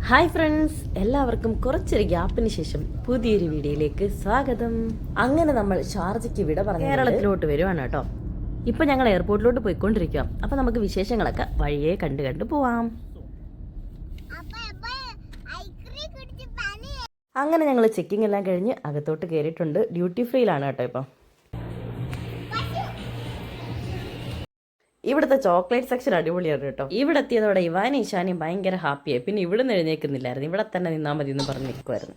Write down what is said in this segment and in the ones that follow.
Hi friends, എല്ലാവർക്കും കുറച്ചൊരു ഗ്യാപ്പിന് ശേഷം പുതിയൊരു വീഡിയോയിലേക്ക് സ്വാഗതം. അങ്ങനെ നമ്മൾ ഷാർജയ്ക്ക് വിട പറഞ്ഞ് കേരളത്തിലോട്ട് വരുവാണ് കേട്ടോ. ഇപ്പം ഞങ്ങൾ എയർപോർട്ടിലോട്ട് പോയിക്കൊണ്ടിരിക്കുക. അപ്പം നമുക്ക് വിശേഷങ്ങളൊക്കെ വഴിയെ കണ്ടു പോവാം. അങ്ങനെ ഞങ്ങൾ ചെക്കിംഗ് എല്ലാം കഴിഞ്ഞ് അകത്തോട്ട് കയറിയിട്ടുണ്ട്. ഡ്യൂട്ടി ഫ്രീയിലാണ് കേട്ടോ ഇപ്പം. ഇവിടുത്തെ ചോക്ലേറ്റ് സെക്ഷൻ അടിപൊളിയാണ് കേട്ടോ. ഇവിടെ എത്തിയതോടെ ഇവാനും ഈശാനും ഭയങ്കര ഹാപ്പിയായി. പിന്നെ ഇവിടെ നിന്ന് എഴുന്നേൽക്കുന്നില്ലായിരുന്നു, ഇവിടെ തന്നെ നിന്നാൽ മതി എന്ന് പറഞ്ഞ് നിൽക്കുമായിരുന്നു.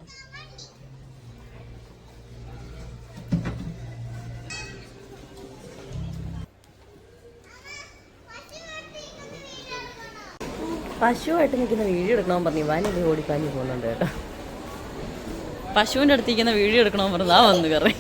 പശുവായിട്ട് നിൽക്കുന്ന വീഡിയോ എടുക്കണമെന്ന് പറഞ്ഞ് ഇവാനും ഓടിപ്പാഞ്ഞ് പോകുന്നുണ്ട് കേട്ടോ. പശുവിൻ്റെ അടുത്തിരിക്കുന്ന വീഡിയോ എടുക്കണമെന്ന് പറഞ്ഞാൽ വന്ന് കയറി.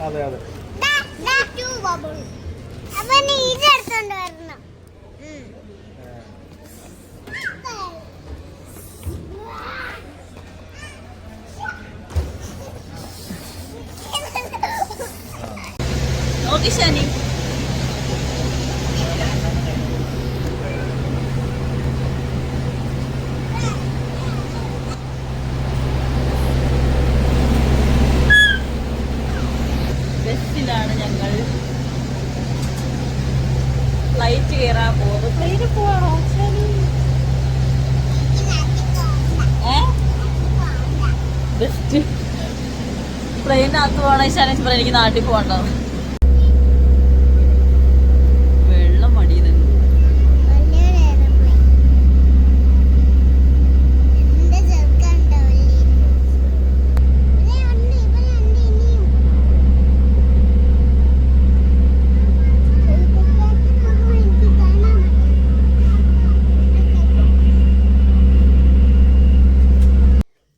അതെ അതെ ഓക്കെ ഷാനി. ബസ്സിലാണ് ഞങ്ങൾ ഫ്ലൈറ്റ് കയറാൻ പോകുന്നത്. ട്രെയിനിൽ പോവാണോ ബെസ്റ്റ്? ട്രെയിനകത്ത് പോകണ ശാനി പറഞ്ഞ എനിക്ക് നാട്ടിൽ പോകണ്ടോ. വെള്ളം മടിയുന്നുണ്ട്.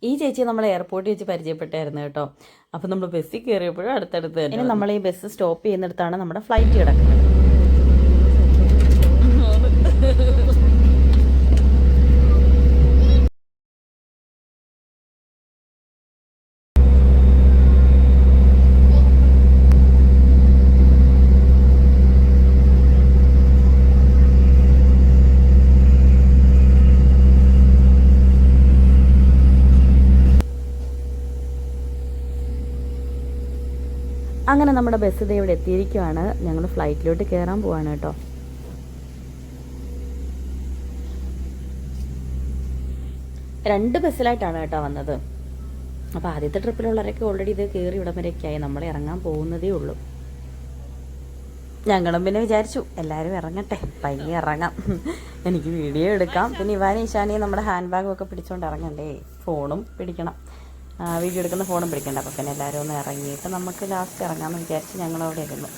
ഈ ചേച്ചി നമ്മളെ എയർപോർട്ടിൽ വെച്ച് പരിചയപ്പെട്ടായിരുന്നു കേട്ടോ. അപ്പം നമ്മൾ ബസ്സിൽ കയറിയപ്പോഴും അടുത്തടുത്ത് തന്നെ. ഇനി നമ്മൾ ഈ ബസ് സ്റ്റോപ്പ് ചെയ്യുന്നിടത്താണ് നമ്മുടെ ഫ്ലൈറ്റ് കിടക്കുന്നത്. അങ്ങനെ നമ്മുടെ ബസ് ഇത് ഇവിടെ എത്തിയിരിക്കുവാണ്. ഞങ്ങൾ ഫ്ലൈറ്റിലോട്ട് കയറാൻ പോവാണ് കേട്ടോ. രണ്ട് ബസ്സിലായിട്ടാണ് കേട്ടോ വന്നത്. അപ്പോൾ ആദ്യത്തെ ട്രിപ്പിലുള്ളവരൊക്കെ ഓൾറെഡി ഇത് കയറി ഇവിടം വരെയൊക്കെ ആയി. നമ്മൾ ഇറങ്ങാൻ പോകുന്നതേ ഉള്ളൂ. ഞങ്ങളും പിന്നെ വിചാരിച്ചു എല്ലാവരും ഇറങ്ങട്ടെ, പയ്യെ ഇറങ്ങാം, എനിക്ക് വീഡിയോ എടുക്കാം. പിന്നെ ഇവാനും ഈശാനെയും നമ്മുടെ ഹാൻഡ് ബാഗും ഒക്കെ പിടിച്ചുകൊണ്ട് ഇറങ്ങണ്ടേ, ഫോണും പിടിക്കണം, വീഡിയോ എടുക്കുന്ന ഫോണും പിടിക്കണ്ട. അപ്പോൾ പിന്നെ എല്ലാവരും ഒന്ന് ഇറങ്ങിയിട്ട് നമുക്ക് ലാസ്റ്റ് ഇറങ്ങാമെന്ന് വിചാരിച്ച് ഞങ്ങളവിടെ ഇരുന്നു.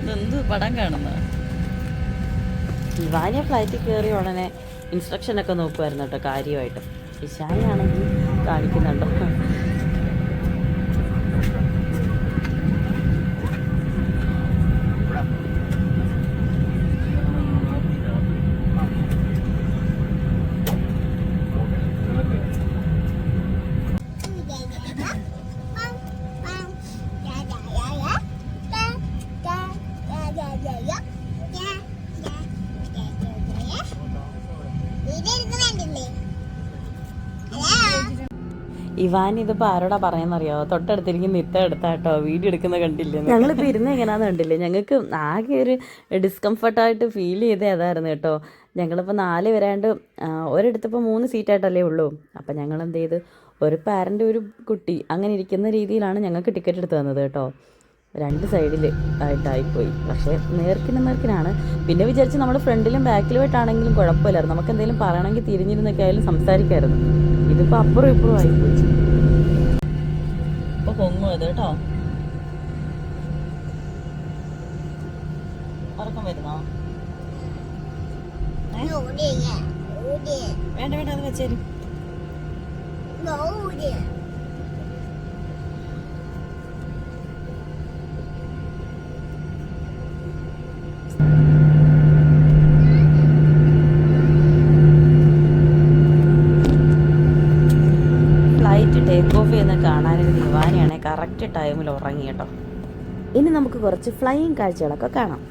ഇതെന്ത് പടം കാണുന്ന? ഇവാനിയ ഫ്ലൈറ്റിൽ കയറിയ ഉടനെ ഇൻസ്ട്രക്ഷനൊക്കെ നോക്കുമായിരുന്നു കേട്ടോ കാര്യമായിട്ട്. ഇഷാനിയാണെങ്കിൽ കാണിക്കുന്നുണ്ടോ. ഇവാൻ ഇതിപ്പോൾ ആരോടാ പറയുന്നറിയാമോ? തൊട്ടടുത്തിരിക്കും നിത്ത എടുത്താട്ടോ വീഡിയോ എടുക്കുന്ന കണ്ടില്ലേ? ഞങ്ങളിപ്പോൾ ഇരുന്ന് എങ്ങനെയാണെന്ന് കണ്ടില്ലേ? ഞങ്ങൾക്ക് ആകെ ഒരു ഡിസ്കംഫർട്ടായിട്ട് ഫീൽ ചെയ്തേ അതായിരുന്നു കേട്ടോ. ഞങ്ങളിപ്പോൾ 4 പേരാണ്ട് ഒരിടത്തിപ്പോൾ 3 സീറ്റായിട്ടല്ലേ ഉള്ളൂ. അപ്പം ഞങ്ങൾ എന്ത് ചെയ്ത് ഒരു പാരൻ്റ് ഒരു കുട്ടി അങ്ങനെ ഇരിക്കുന്ന രീതിയിലാണ് ഞങ്ങൾക്ക് ടിക്കറ്റ് എടുത്ത് തന്നത് കേട്ടോ. 2 സൈഡിൽ ആയിട്ടായിപ്പോയി. പക്ഷേ നേർക്കിനാണ്. പിന്നെ വിചാരിച്ച് നമ്മൾ ഫ്രണ്ടിലും ബാക്കിലുമായിട്ടാണെങ്കിലും കുഴപ്പമില്ലായിരുന്നു, നമുക്ക് എന്തെങ്കിലും പറയണമെങ്കിൽ തിരിഞ്ഞിരുന്നൊക്കെ ആയാലും സംസാരിക്കായിരുന്നു. ഇതിപ്പോൾ അപ്പുറം ഇപ്പുറം ആയിപ്പോയി. ഇപ്പോൾ പൊങ്ങും അത് കേട്ടോ. ഉറക്കം വരുന്നോ? വേണ്ട വേണ്ട, അത് വെച്ചേരും. ഫ്ലൈറ്റ് ടേക്ക് ഓഫ് ചെയ്യുന്ന കാണാനൊരു ദിവാനിയാണെ കറക്റ്റ് ടൈമിൽ ഉറങ്ങി കേട്ടോ. ഇനി നമുക്ക് കുറച്ച് ഫ്ലൈയിങ് കാഴ്ചകളൊക്കെ കാണാം.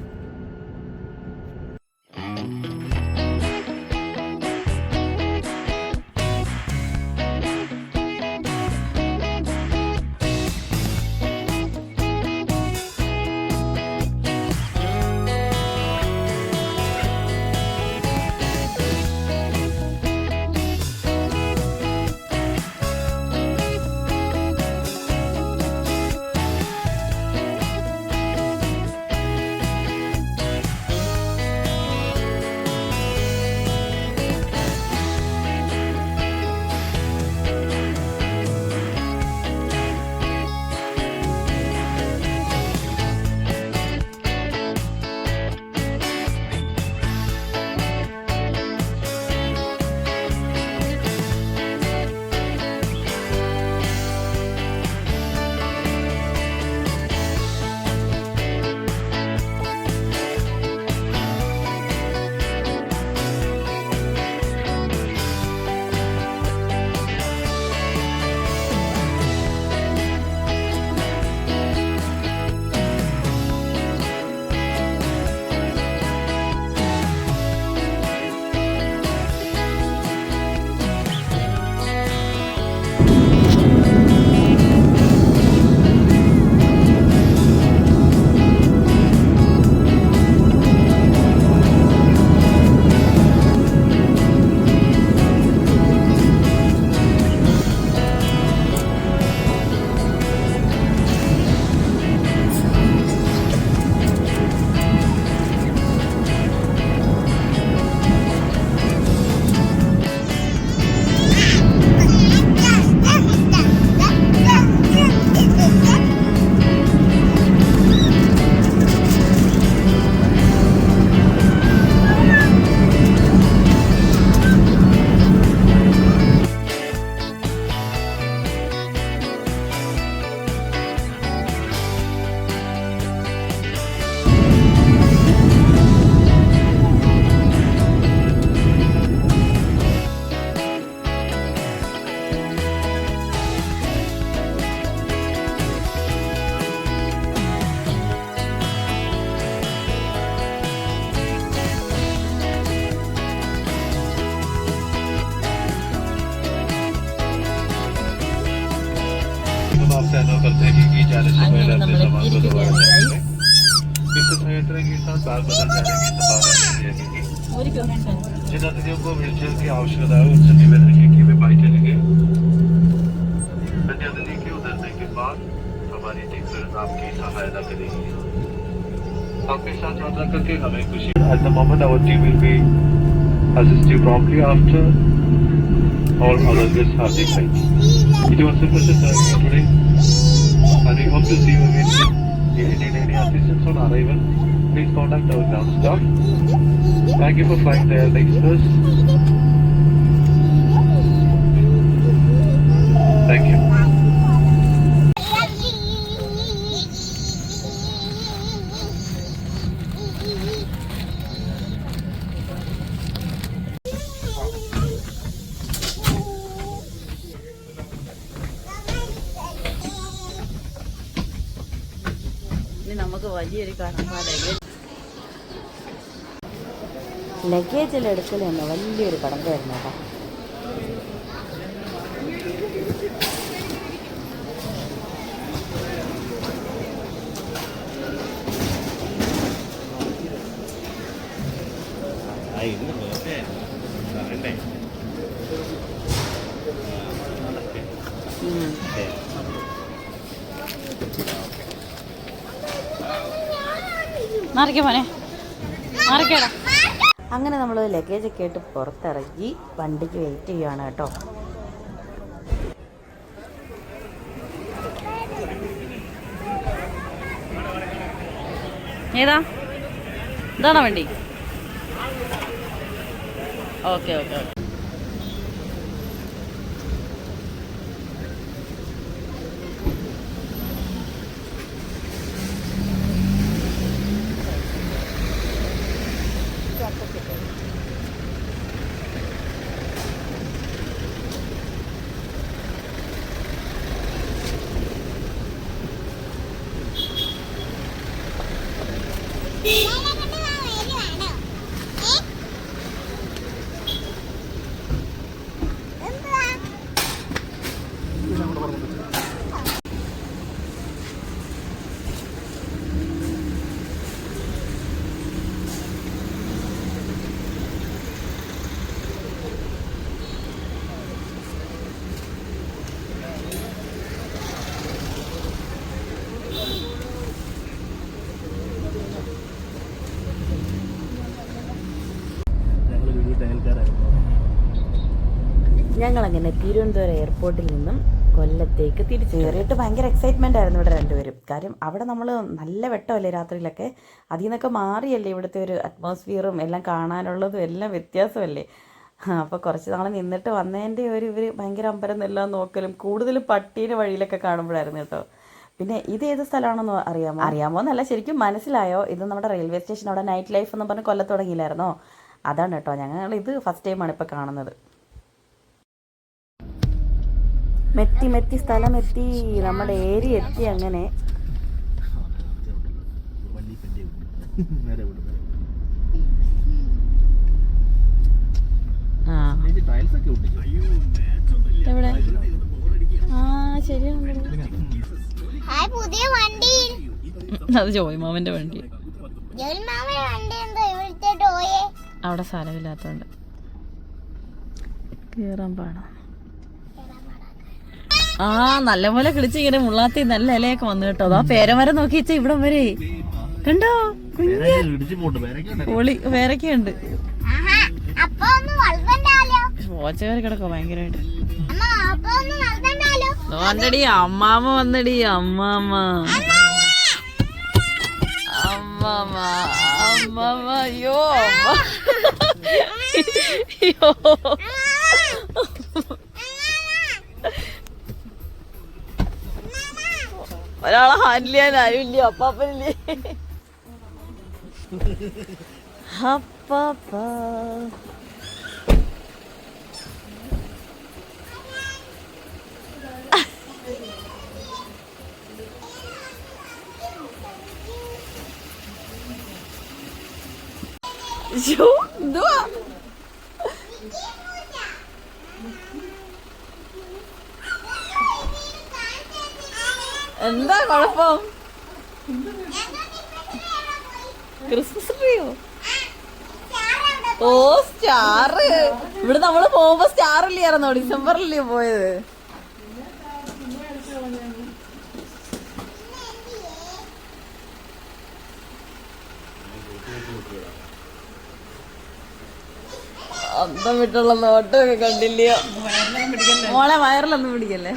करते हैं कि जाने से पहले अपने सामान को दोबारा जाएंगे। इससे संयंत्र के साथ बार बदल जाने की संभावना रहेगी। जिन अतिथियों को व्हीलचेयर की आवश्यकता है उनसे निवेदन है कि वे बाइक चलेंगे। प्रति अतिथि के उतरने के बाद हमारी टीम फिर आपकी सहायता करेगी। आपके साथ यात्रा करके हमें खुशी। At the moment our team will be assist you promptly after all other guests have departed. It was a pleasure serving you today, and we hope to see you again. If you need any assistance on arrival, please contact our ground staff. Thank you for flying the Air Express. Thank you. നമുക്ക് വലിയൊരു ലഗേജിൽ എടുക്കൽ തന്നെ വലിയൊരു കടമ്പായിരുന്നു കേട്ടോ. മാറിക്കേ മോനെ, മാറിക്കേടാ. അങ്ങനെ നമ്മൾ ലഗേജൊക്കെ ആയിട്ട് പുറത്തിറങ്ങി വണ്ടിക്ക് വെയിറ്റ് ചെയ്യുകയാണ് കേട്ടോ. ഏതാ ഇതാണോ വണ്ടി? Okay okay okay. ഞങ്ങളങ്ങനെ തിരുവനന്തപുരം എയർപോർട്ടിൽ നിന്നും കൊല്ലത്തേക്ക് തിരിച്ചു കയറിയിട്ട് ഭയങ്കര എക്സൈറ്റ്മെൻ്റ് ആയിരുന്നു ഇവിടെ രണ്ടുപേരും. കാര്യം അവിടെ നമ്മൾ നല്ല വെട്ടമല്ലേ രാത്രിയിലൊക്കെ, അതിൽ നിന്നൊക്കെ മാറിയല്ലേ ഇവിടുത്തെ ഒരു അറ്റ്മോസ്ഫിയറും എല്ലാം കാണാനുള്ളതും എല്ലാം വ്യത്യാസമല്ലേ. അപ്പോൾ കുറച്ച് നാൾ നിന്നിട്ട് വന്നതിൻ്റെ ഇവർ ഭയങ്കര അമ്പരം എല്ലാം നോക്കലും കൂടുതലും പട്ടീനെ വഴിയിലൊക്കെ കാണുമ്പോഴായിരുന്നു കേട്ടോ. പിന്നെ ഇത് ഏത് സ്ഥലമാണെന്ന് അറിയാമോ എന്നല്ല, ശരിക്കും മനസ്സിലായോ? ഇത് നമ്മുടെ റെയിൽവേ സ്റ്റേഷൻ, അവിടെ നൈറ്റ് ലൈഫ് എന്ന് പറഞ്ഞ് കൊല്ലത്ത് തുടങ്ങിയില്ലായിരുന്നോ? അതാണ് കേട്ടോ. ഞങ്ങൾ ഇത് ഫസ്റ്റ് ടൈമാണ് ഇപ്പോൾ കാണുന്നത്. മെത്തി സ്ഥലം എത്തി, നമ്മുടെ ഏരിയ എത്തി. അങ്ങനെ എവിടെ? ശരിയാണ്, അത് ജോയ് മാമന്റെ വണ്ടി. അവിടെ സ്ഥലമില്ലാത്തോണ്ട് കേറാൻ പാടാ. നല്ലപോലെ കിളിച്ച് ഇങ്ങനെ മുള്ളാത്തി നല്ല ഇലയൊക്കെ വന്നു കേട്ടോ. അതാ പേരമരം നോക്കി വെച്ചാ ഇവിടം വരെ കണ്ടോ, പൊളി പേരൊക്കെയുണ്ട്. പോച്ച കയറി കിടക്കോ ഭയങ്കരമായിട്ട്. വന്നടി അമ്മാമ്മ, വന്നടി അമ്മാമ്മ, അമ്മാമ്മ, അമ്മാമ്മ. അയ്യോ അയ്യോ, ഒരാളെ ഹാൻഡിൽ ചെയ്യാൻ ആരുമില്ല. അപ്പാപ്പനില്ലേ? അപ്പാപ്പ എന്തുവാ? എന്താ കുഴപ്പം? ക്രിസ്മസ് ട്രീയോ? ഓ സ്റ്റാർ. ഇവിടെ നമ്മള് പോകുമ്പോ സ്റ്റാർ ഇല്ലായിരുന്നോ? ഡിസംബറിലല്ലേ പോയത്? അന്തം വിട്ടുള്ള നോട്ടമൊക്കെ കണ്ടില്ലയോ മോളെ? വയറിലൊന്നും പിടിക്കല്ലേ.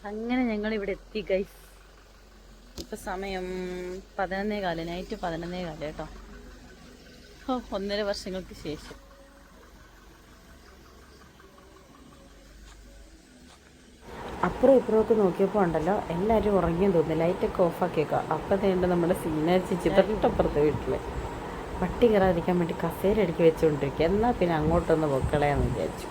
അങ്ങനെ ഞങ്ങൾ ഇവിടെ എത്തി ഗൈസ്. ഇപ്പൊ സമയം 11:15, നൈറ്റ് 11:15 കേട്ടോ. 1.5 വർഷങ്ങൾക്ക് ശേഷം. അപ്പുറം ഇപ്പുറമൊക്കെ നോക്കിയപ്പോൾ ഉണ്ടല്ലോ എല്ലാവരും ഉറങ്ങിയെന്ന് തോന്നുന്നു. ലൈറ്റൊക്കെ ഓഫാക്കിയേക്കുക. അപ്പം തേണ്ട നമ്മുടെ സീനരിച്ച് തൊട്ടപ്പുറത്തെ വീട്ടിൽ പട്ടി കയറാതിരിക്കാൻ വേണ്ടി കസേര അടുക്കി വെച്ചുകൊണ്ടിരിക്കുക. എന്നാൽ പിന്നെ അങ്ങോട്ടൊന്ന് പൊക്കളയാന്ന് വിചാരിച്ചു.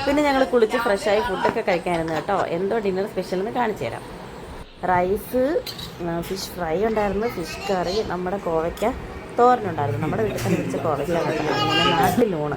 പിന്നെ ഞങ്ങൾ കുളിച്ച് ഫ്രഷായി ഫുഡൊക്കെ കഴിക്കാനായിരുന്നു കേട്ടോ. എന്തോ ഡിന്നർ സ്പെഷ്യൽ എന്ന് കാണിച്ചു തരാം. റൈസ്, ഫിഷ് ഫ്രൈ ഉണ്ടായിരുന്നു, ഫിഷ് കറി, നമ്മുടെ കോവയ്ക്ക തോരനുണ്ടായിരുന്നു. നമ്മുടെ വീട്ടിൽ തന്നെ പിടിച്ച കോവയ്ക്ക കേട്ടോ, അങ്ങനെ നാട്ടിലൂണ്.